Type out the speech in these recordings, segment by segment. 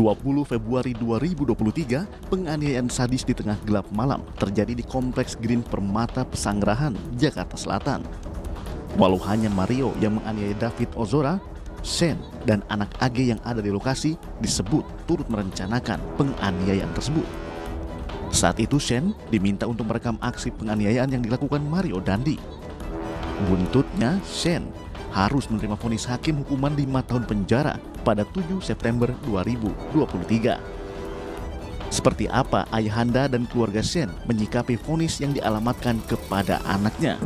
20 Februari 2023, penganiayaan sadis di tengah gelap malam terjadi di Kompleks Green Permata Pesanggerahan, Jakarta Selatan. Walau hanya Mario yang menganiaya David Ozora, Shane dan anak AG yang ada di lokasi disebut turut merencanakan penganiayaan tersebut. Saat itu Shane diminta untuk merekam aksi penganiayaan yang dilakukan Mario Dandi. Buntutnya, Shane harus menerima vonis hakim hukuman 5 tahun penjara pada 7 September 2023. Seperti apa ayahanda dan keluarga Shane menyikapi vonis yang dialamatkan kepada anaknya?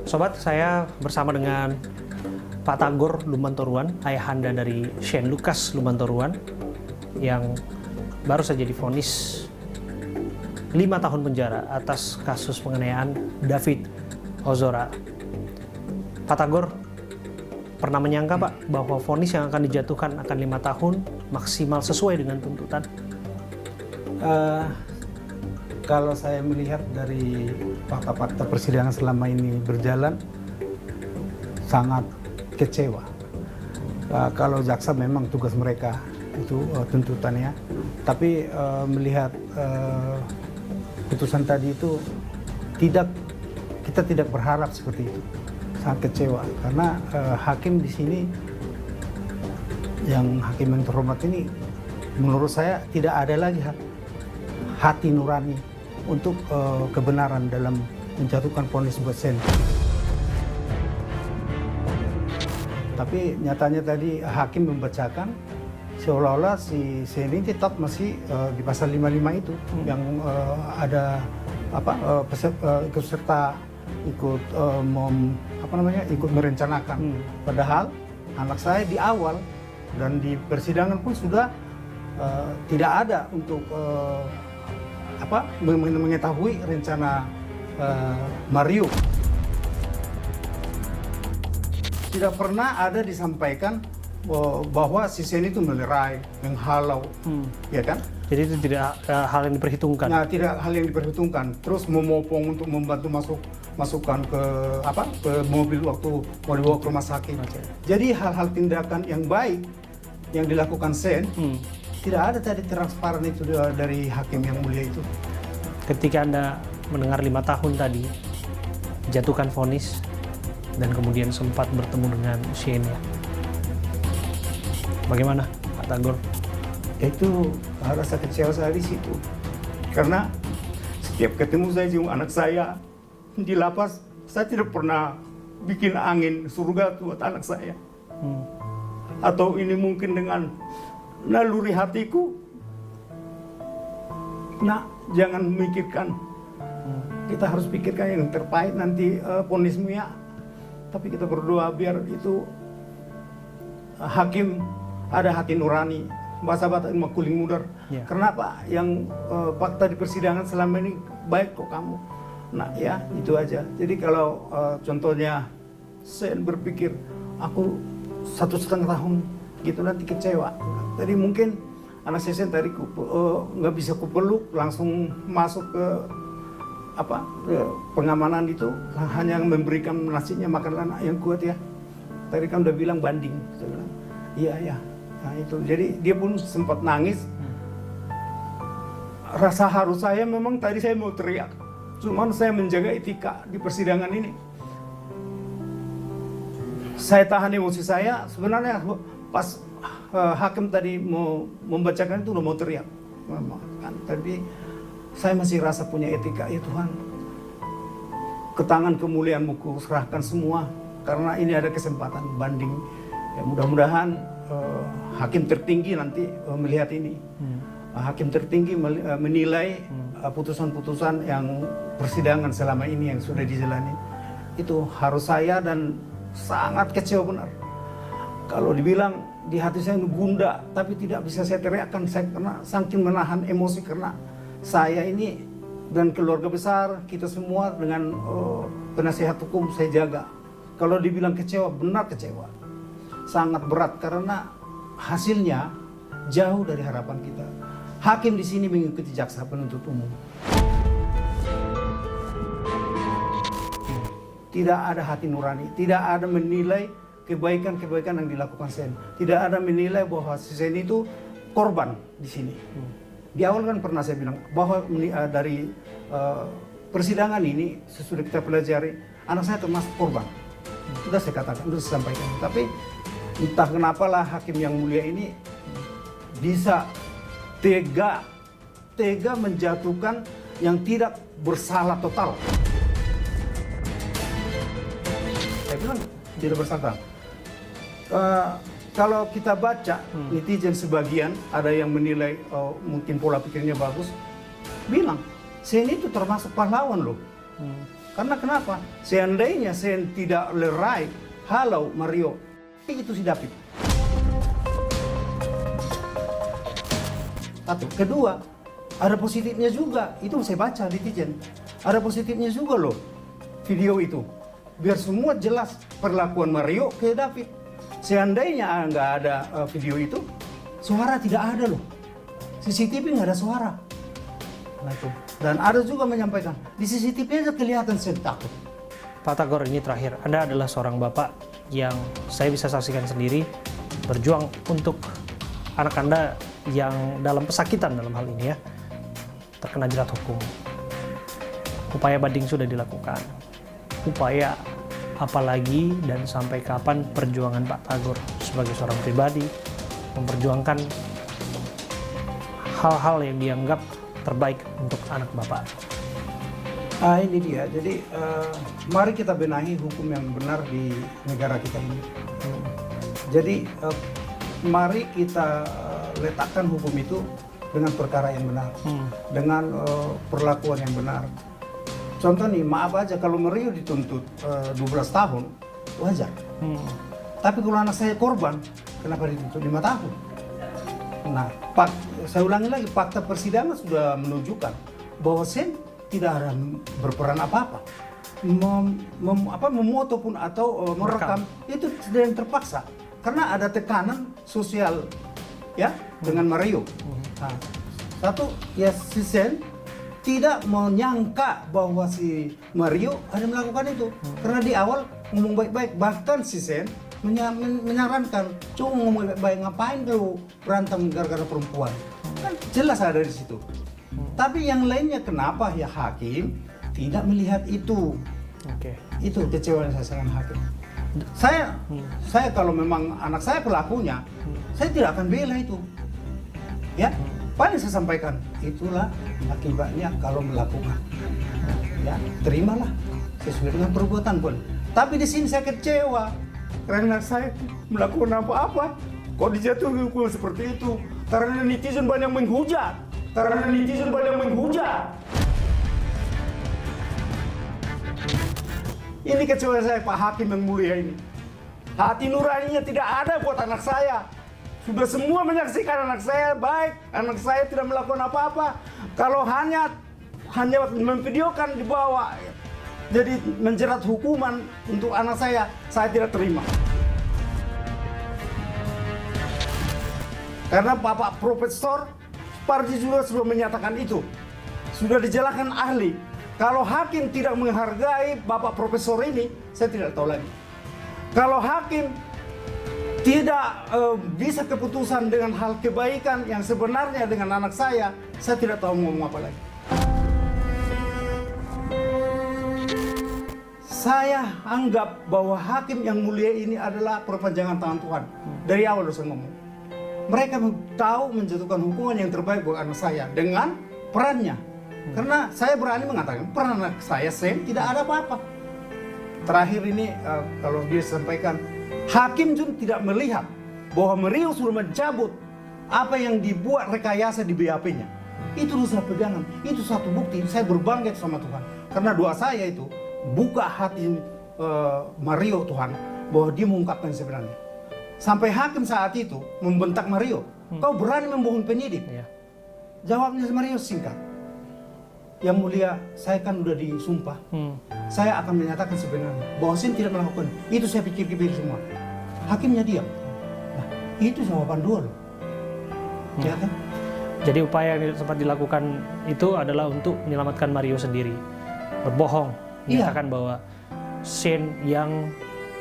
Sobat, saya bersama dengan Pak Tagor Lumantoruan, ayahanda dari Shane Lucas Lumantoruan, yang baru saja divonis 5 tahun penjara atas kasus penganiayaan David Ozora. Pak Tagor, pernah menyangka Pak bahwa vonis yang akan dijatuhkan akan 5 tahun maksimal sesuai dengan tuntutan? Kalau saya melihat dari fakta-fakta persidangan selama ini berjalan, sangat kecewa. Kalau jaksa memang tugas mereka itu tuntutannya, tapi melihat putusan tadi itu kita tidak berharap seperti itu. Sangat kecewa karena hakim di sini, hakim yang terhormat ini, menurut saya tidak ada lagi hati nurani untuk kebenaran dalam menjatuhkan vonis buat Shane. Tapi nyatanya tadi hakim membacakan seolah-olah si Shane ini tetap masih di pasal 55 itu, yang ada ikut serta ikut merencanakan. Padahal anak saya di awal dan di persidangan pun sudah tidak ada untuk mengetahui rencana Mario. Tidak pernah ada disampaikan bahwa si Shane itu melerai, menghalau, ya kan? Jadi itu tidak hal yang diperhitungkan. Nah, tidak hal yang diperhitungkan. Terus memopong untuk membantu masukkan ke mobil waktu mau dibawa ke rumah sakit. Jadi hal-hal tindakan yang baik yang dilakukan Shane, tidak ada tadi transparan itu dari hakim yang mulia itu. Ketika Anda mendengar 5 tahun tadi, jatuhkan vonis, dan kemudian sempat bertemu dengan Shane, bagaimana Pak Tagor? Itu rasa kecewa saya di situ. Karena setiap ketemu saya dengan anak saya di lapas, saya tidak pernah bikin angin surga buat anak saya. Atau ini mungkin dengan naluri hatiku. Nah, jangan memikirkan. Kita harus pikirkan yang terpahit nanti vonismu ya. Tapi kita berdoa biar itu hakim ada hati nurani. Bahasa-bahasa makuling mudar. Ya. Karena apa? Yang fakta di persidangan selama ini baik kok kamu. Nah ya, itu aja. Jadi kalau contohnya saya berpikir aku 1,5 tahun gitu nanti kecewa. Tadi mungkin anak saya tadi nggak bisa kupeluk, langsung masuk ke ke pengamanan itu, hanya memberikan nasinya makan anak yang kuat ya. Tadi kan udah bilang banding, saya bilang iya ya. Nah itu, jadi dia pun sempat nangis. Rasa haru saya memang tadi saya mau teriak, cuman saya menjaga etika di persidangan ini. Saya tahan emosi saya. Sebenarnya pas hakim tadi mau membacakan itu udah mau teriak, kan? Tapi saya masih rasa punya etika. Ya Tuhan, ke tangan kemuliaan-Mu ku serahkan semua, karena ini ada kesempatan banding. Ya, mudah-mudahan hakim tertinggi nanti melihat ini. Hakim tertinggi menilai putusan-putusan yang persidangan selama ini yang sudah dijalani. Itu harus saya, dan sangat kecewa benar. Kalau dibilang di hati saya gundah, tapi tidak bisa saya teriakkan. Saya karena saking menahan emosi, karena saya ini dan keluarga besar kita semua dengan penasihat hukum saya jaga. Kalau dibilang kecewa, benar kecewa. Sangat berat karena hasilnya jauh dari harapan kita. Hakim di sini mengikuti jaksa penuntut umum. Tidak ada hati nurani, tidak ada menilai kebaikan-kebaikan yang dilakukan Sen. Tidak ada menilai bahwa si Sen itu korban di sini. Di awal kan pernah saya bilang bahwa dari persidangan ini sesudah kita pelajari, anak saya termasuk korban. Sudah saya katakan, sudah saya sampaikan. Tapi entah kenapalah hakim yang mulia ini bisa tega menjatuhkan yang tidak bersalah total. Saya bilang tidak bersalah. Kalau kita baca netizen sebagian ada yang menilai mungkin pola pikirnya bagus, bilang Sen itu termasuk pahlawan loh. Karena kenapa? Seandainya Sen tidak lerai halau Mario, itu si David. Satu, kedua, ada positifnya juga. Itu saya baca netizen. Ada positifnya juga loh video itu. Biar semua jelas perlakuan Mario ke David. Seandainya nggak ada video itu, suara tidak ada loh. CCTV nggak ada suara. Nah itu. Dan ada juga menyampaikan, di CCTV aja kelihatan Sen takut. Pak Tagor, ini terakhir. Anda adalah seorang bapak yang saya bisa saksikan sendiri berjuang untuk anak Anda yang dalam pesakitan dalam hal ini ya, terkena jerat hukum. Upaya banding sudah dilakukan. Upaya apalagi dan sampai kapan perjuangan Pak Tagor sebagai seorang pribadi memperjuangkan hal-hal yang dianggap terbaik untuk anak Bapak? Ini dia. Jadi mari kita benahi hukum yang benar di negara kita ini. Jadi mari kita letakkan hukum itu dengan perkara yang benar, dengan perlakuan yang benar. Contoh nih, maaf aja kalau Mario dituntut 12 tahun, wajar. Tapi kalau anak saya korban, kenapa dituntut 5 tahun? Nah, saya ulangi lagi, fakta persidangan sudah menunjukkan bahwa Sen tidak ada berperan apa-apa. Memoto pun atau merekam itu sedang terpaksa karena ada tekanan sosial ya dengan Mario. Nah, satu ya si Sen tidak menyangka bahwa si Mario ada melakukan itu karena di awal ngomong baik-baik, bahkan si Sen menyarankan cuma ngomong baik-baik, ngapain lu berantem gara-gara perempuan, kan jelas ada di situ. Tapi yang lainnya kenapa ya hakim tidak melihat itu? Itu kecewa saya dengan hakim. Saya kalau memang anak saya pelakunya, saya tidak akan bela itu. Ya, paling saya sampaikan itulah akibatnya kalau melakukan. Ya, terimalah sesuai dengan perbuatan pun. Tapi di sini saya kecewa karena saya melakukan apa-apa. Kok dijatuhi hukum seperti itu? Karena netizen banyak menghujat. Ini kecewa saya Pak Hakim yang mulia ini. Hati nuraninya tidak ada buat anak saya. Sudah semua menyaksikan anak saya baik, anak saya tidak melakukan apa-apa. Kalau hanya memvideokan dibawa, jadi menjerat hukuman untuk anak saya tidak terima. Karena Bapak Profesor Parji juga sudah menyatakan itu. Sudah dijelaskan ahli. Kalau hakim tidak menghargai Bapak Profesor ini, saya tidak tahu lagi. Kalau hakim tidak bisa keputusan dengan hal kebaikan yang sebenarnya dengan anak saya tidak tahu ngomong apa lagi. Saya anggap bahwa hakim yang mulia ini adalah perpanjangan tangan Tuhan. Dari awal saya ngomong. Mereka tahu menjatuhkan hukuman yang terbaik buat anak saya dengan perannya. Karena saya berani mengatakan peran anak saya Sen tidak ada apa-apa. Terakhir ini kalau dia sampaikan, hakim pun tidak melihat bahwa Mario sudah mencabut apa yang dibuat rekayasa di BAP-nya. Itu dosa pegangan, itu satu bukti saya berbangga sama Tuhan. Karena doa saya itu buka hati Mario Tuhan bahwa dia mengungkapkan sebenarnya. Sampai hakim saat itu membentak Mario, kau berani membohong penyidik? Jawabnya Mario singkat, yang mulia saya kan udah disumpah, saya akan menyatakan sebenarnya bahwa Sen tidak melakukan itu, saya pikir-pikir semua. Hakimnya diam. Nah, itu jawaban dua loh. Ya kan? Jadi upaya yang sempat dilakukan itu adalah untuk menyelamatkan Mario sendiri. Berbohong, menyatakan bahwa Sen yang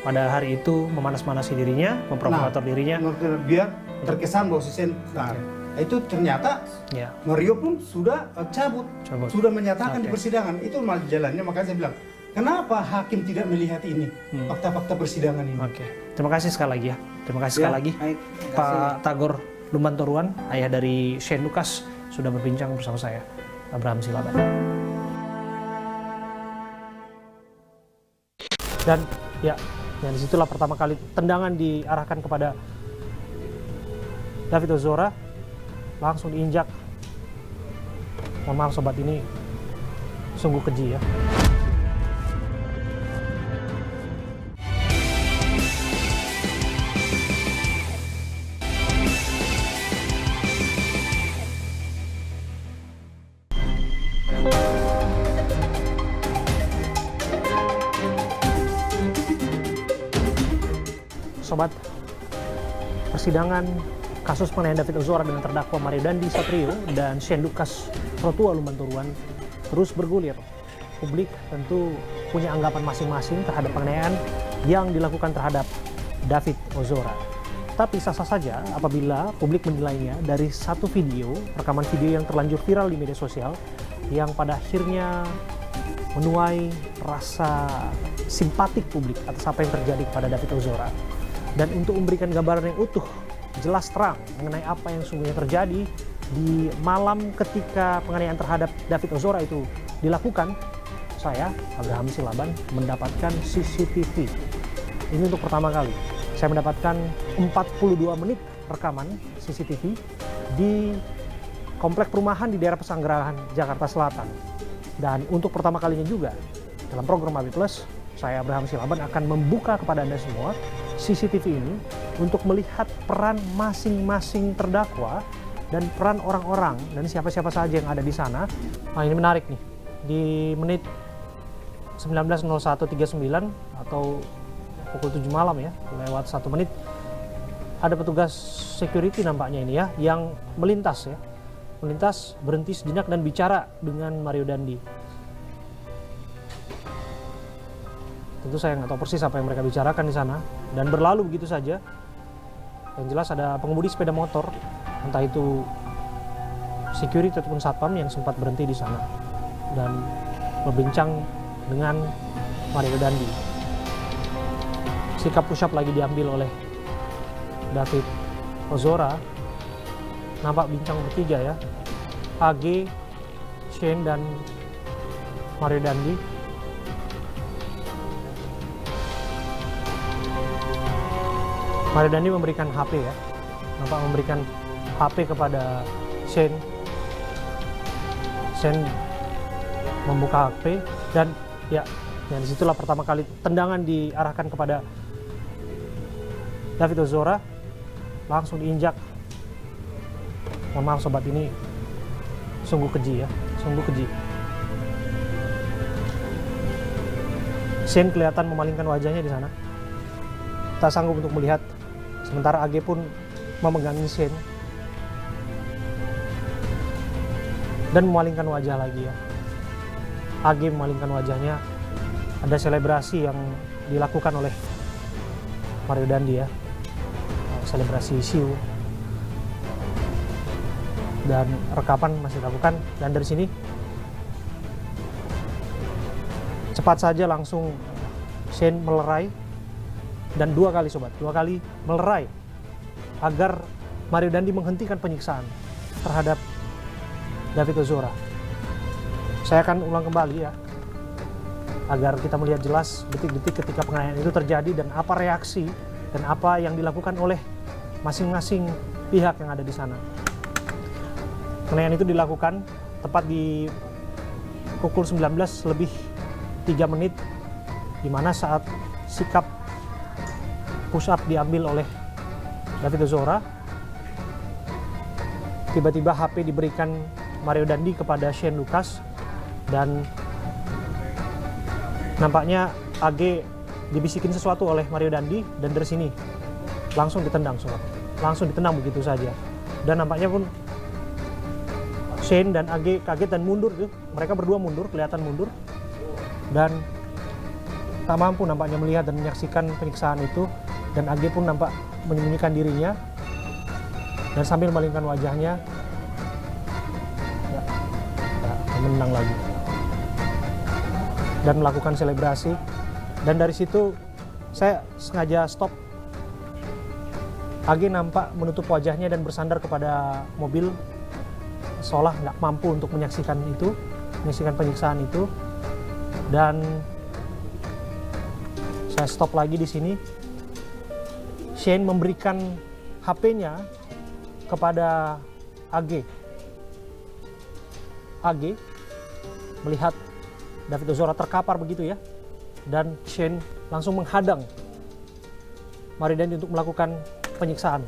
pada hari itu memanas-manasi dirinya, memprovokator dirinya. Biar terkesan bahwa si Shane benar. Itu ternyata Ya, Mario pun sudah cabut, sudah menyatakan di Oke. persidangan. Itu malah jalannya, makanya saya bilang, kenapa hakim tidak melihat ini, fakta-fakta persidangan ini. oke. Terima kasih sekali lagi ya. Terima kasih sekali lagi. Baik, terima kasih. Pak Tagor Lumbantoruan, ayah dari Shane Lucas, sudah berbincang bersama saya, Abraham Silaban. Dan ya, disitulah pertama kali tendangan diarahkan kepada David Ozora, langsung diinjak. Mohon maaf sobat, ini sungguh keji ya. Sobat, persidangan kasus penganiayaan David Ozora dengan terdakwa Mario Dandi Satrio dan Shane Lucas Rotua Lumbantoruan terus bergulir. Publik tentu punya anggapan masing-masing terhadap penganiayaan yang dilakukan terhadap David Ozora. Tapi sah-sah saja apabila publik menilainya dari satu video, rekaman video yang terlanjur viral di media sosial yang pada akhirnya menuai rasa simpatik publik atas apa yang terjadi kepada David Ozora. Dan untuk memberikan gambaran yang utuh, jelas terang mengenai apa yang sungguhnya terjadi di malam ketika penganiayaan terhadap David Ozora itu dilakukan, saya, Abraham Silaban, mendapatkan CCTV. Ini untuk pertama kali. Saya mendapatkan 42 menit rekaman CCTV di komplek perumahan di daerah Pesanggerahan, Jakarta Selatan. Dan untuk pertama kalinya juga, dalam program AB Plus, saya, Abraham Silaban, akan membuka kepada Anda semua CCTV ini untuk melihat peran masing-masing terdakwa dan peran orang-orang dan siapa-siapa saja yang ada di sana. Nah, ini menarik nih. Di menit 19.01.39 atau pukul 7 malam ya, lewat 1 menit, ada petugas security nampaknya ini ya, yang melintas ya. Melintas, berhenti sejenak dan bicara dengan Mario Dandi. Tentu saya nggak tahu persis apa yang mereka bicarakan di sana, dan berlalu begitu saja. Yang jelas ada pengemudi sepeda motor, entah itu security ataupun satpam yang sempat berhenti di sana dan berbincang dengan Mario Dandi. Sikap push up lagi diambil oleh David Ozora. Nampak bincang bertiga ya, AG, Shane dan Mario Dandi. Mario Dandi memberikan HP ya, nampak memberikan HP kepada Shane. Shane membuka HP dan ya, disitulah pertama kali tendangan diarahkan kepada David Ozora, langsung diinjak. Mohon maaf sobat, ini sungguh keji ya, sungguh keji. Shane kelihatan memalingkan wajahnya di sana, tak sanggup untuk melihat. Sementara AG pun memegangi Shane dan memalingkan wajah lagi ya. AG memalingkan wajahnya. Ada selebrasi yang dilakukan oleh Mario Dandi ya, selebrasi siu, dan rekaman masih dilakukan. Dan dari sini cepat saja langsung Shane melerai, dan dua kali sobat, dua kali melerai agar Mario Dandi menghentikan penyiksaan terhadap David Ozora. Saya akan ulang kembali ya, agar kita melihat jelas detik-detik ketika penganiayaan itu terjadi dan apa reaksi dan apa yang dilakukan oleh masing-masing pihak yang ada di sana. Penganiayaan itu dilakukan tepat di pukul 19:03 di mana saat sikap push up diambil oleh David Ozora, tiba-tiba HP diberikan Mario Dandi kepada Shane Lucas, dan nampaknya AG dibisikin sesuatu oleh Mario Dandi, dan dari sini langsung ditendang sobat, langsung ditendang begitu saja. Dan nampaknya pun Shane dan AG kaget dan mundur tuh, mereka berdua mundur, kelihatan mundur, dan tak mampu nampaknya melihat dan menyaksikan penyiksaan itu, dan AG pun nampak menyembunyikan dirinya dan sambil melingkarkan wajahnya, ya, menang lagi dan melakukan selebrasi. Dan dari situ saya sengaja stop. AG nampak menutup wajahnya dan bersandar kepada mobil, seolah nggak mampu untuk menyaksikan penyiksaan itu. Dan saya stop lagi di sini. Shane memberikan HP-nya kepada AG. AG melihat David Ozora terkapar begitu ya, dan Shane langsung menghadang Maridandi untuk melakukan penyiksaan.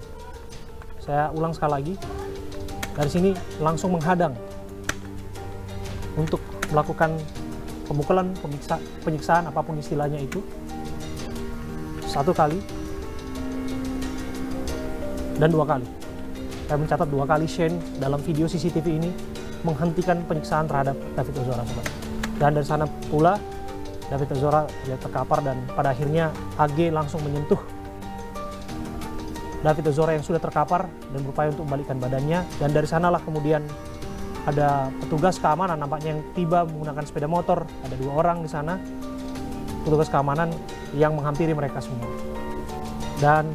Saya ulang sekali lagi, dari sini langsung menghadang untuk melakukan pemukulan, penyiksaan, apapun istilahnya itu. 1 kali dan 2 kali. Saya mencatat 2 kali Shane dalam video CCTV ini menghentikan penyiksaan terhadap David Ozora. Dan dari sana pula David Ozora terkapar, dan pada akhirnya AG langsung menyentuh David Ozora yang sudah terkapar dan berupaya untuk membalikkan badannya. Dan dari sanalah kemudian ada petugas keamanan nampaknya yang tiba menggunakan sepeda motor. Ada 2 orang di sana, petugas keamanan yang menghampiri mereka semua. Dan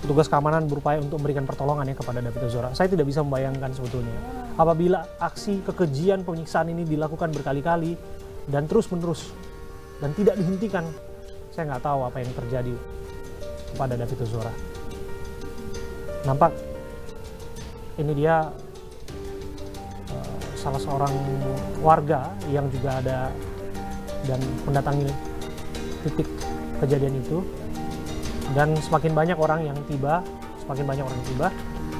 petugas keamanan berupaya untuk memberikan pertolongan kepada David Ozora. Saya tidak bisa membayangkan sebetulnya apabila aksi kekejian penyiksaan ini dilakukan berkali-kali dan terus-menerus dan tidak dihentikan. Saya nggak tahu apa yang terjadi kepada David Ozora. Nampak ini dia salah seorang warga yang juga ada dan mendatangi titik kejadian itu, dan semakin banyak orang yang tiba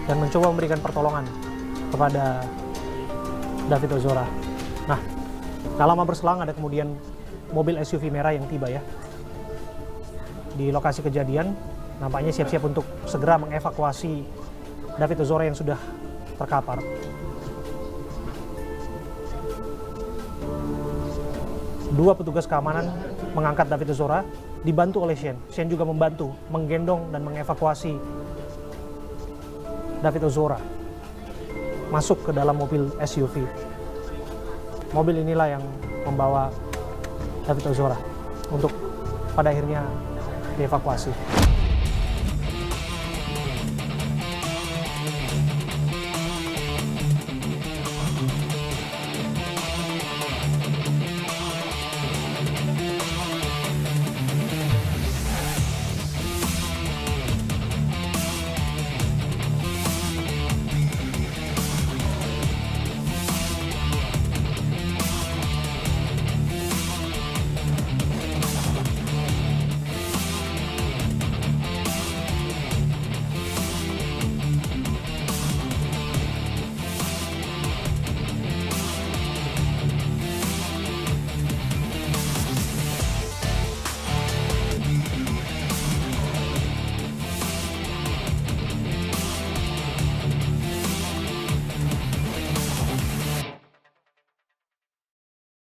dan mencoba memberikan pertolongan kepada David Ozora. Nah, tak lama berselang ada kemudian mobil SUV merah yang tiba ya di lokasi kejadian, nampaknya siap-siap untuk segera mengevakuasi David Ozora yang sudah terkapar. Dua petugas keamanan mengangkat David Ozora, dibantu oleh Shane. Shane juga membantu menggendong dan mengevakuasi David Ozora masuk ke dalam mobil SUV. Mobil inilah yang membawa David Ozora untuk pada akhirnya dievakuasi.